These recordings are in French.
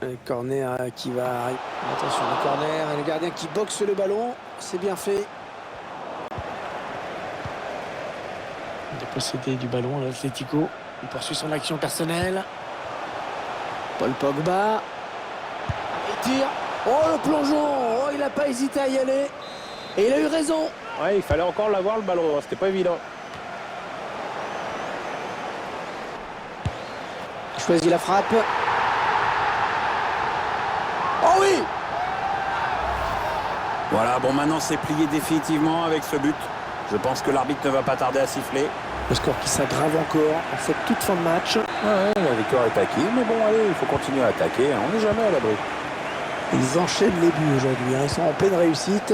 Le corner qui va arriver. Attention, le corner et le gardien qui boxe le ballon. C'est bien fait. Dépossédé du ballon, l'Atlético. Il poursuit son action personnelle. Paul Pogba. Il tire. Oh, le plongeon. Oh, il n'a pas hésité à y aller. Et il a eu raison. Ouais, il fallait encore l'avoir le ballon. C'était pas évident. Il choisit la frappe. Oh oui! Voilà, bon, maintenant c'est plié définitivement avec ce but. Je pense que l'arbitre ne va pas tarder à siffler. Le score qui s'aggrave encore en cette toute fin de match. Ouais, la victoire est acquise, mais bon, allez, il faut continuer à attaquer. On n'est jamais à l'abri. Ils enchaînent les buts aujourd'hui. Ils sont en pleine réussite.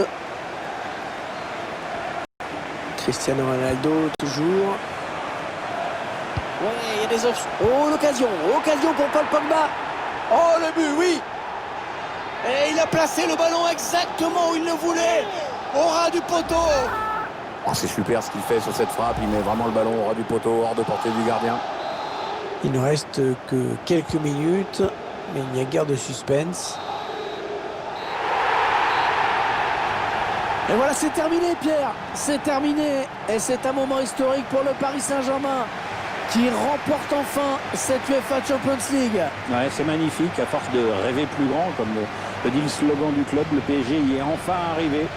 Cristiano Ronaldo, toujours. Ouais, il y a des offres. Oh, l'occasion. Occasion pour Paul Pogba. Oh, le but, oui. Et il a placé le ballon exactement où il le voulait. Au ras du poteau. Oh, c'est super ce qu'il fait sur cette frappe. Il met vraiment le ballon au ras du poteau, hors de portée du gardien. Il ne reste que quelques minutes, mais il n'y a guère de suspense. Et voilà, c'est terminé, Pierre. C'est terminé. Et c'est un moment historique pour le Paris Saint-Germain qui remporte enfin cette UEFA Champions League. Ouais, c'est magnifique. À force de rêver plus grand, comme le dit le slogan du club, le PSG y est enfin arrivé.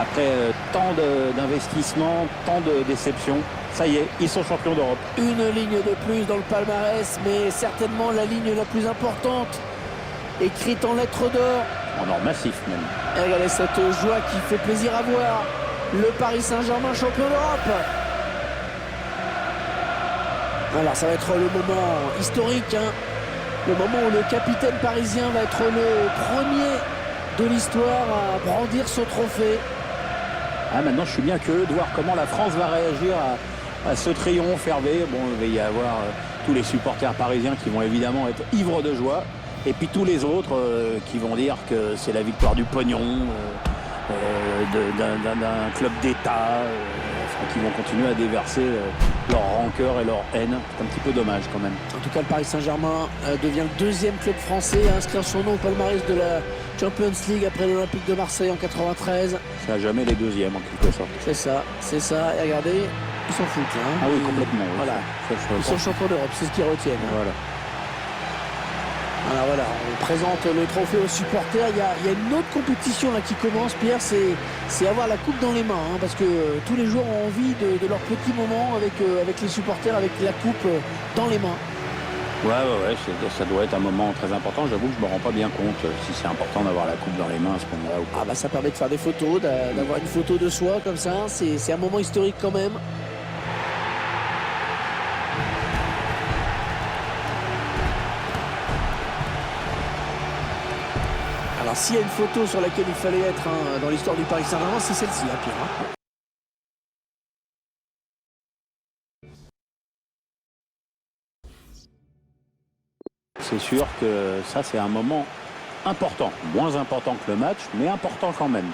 Après tant d'investissements, tant de déceptions, ça y est, ils sont champions d'Europe. Une ligne de plus dans le palmarès, mais certainement la ligne la plus importante, écrite en lettres d'or. En or massif même. Et regardez cette joie qui fait plaisir à voir. Le Paris Saint-Germain champion d'Europe. Alors ça va être le moment historique, hein. Le moment où le capitaine parisien va être le premier de l'histoire à brandir ce trophée. Ah, maintenant, je suis bien curieux de voir comment la France va réagir à ce triomphe Hervé. Bon, il va y avoir tous les supporters parisiens qui vont évidemment être ivres de joie. Et puis tous les autres qui vont dire que c'est la victoire du pognon, d'un club d'État, qui vont continuer à déverser leur rancœur et leur haine. C'est un petit peu dommage quand même. En tout cas, le Paris Saint-Germain devient le deuxième club français à inscrire son nom au palmarès de la Champions League après l'Olympique de Marseille en 93. C'est à jamais les deuxièmes en quelque sorte. C'est ça, c'est ça. Et regardez, ils s'en foutent là. Hein. Ah oui, complètement. Oui. Voilà. Ils sont champions d'Europe, c'est ce qu'ils retiennent. Voilà. Alors voilà, on présente le trophée aux supporters. Il y a une autre compétition là qui commence, Pierre, c'est avoir la coupe dans les mains. Hein, parce que tous les joueurs ont envie de leur petit moment avec les supporters, avec la coupe dans les mains. Ouais, ça doit être un moment très important. J'avoue que je me rends pas bien compte si c'est important d'avoir la coupe dans les mains à ce moment-là ou pas. Ah bah ça permet de faire des photos, d'avoir une photo de soi comme ça. C'est un moment historique quand même. Alors s'il y a une photo sur laquelle il fallait être dans l'histoire du Paris Saint-Germain, c'est celle-ci, hein, Pierre. Hein. C'est sûr que ça, c'est un moment important. Moins important que le match, mais important quand même.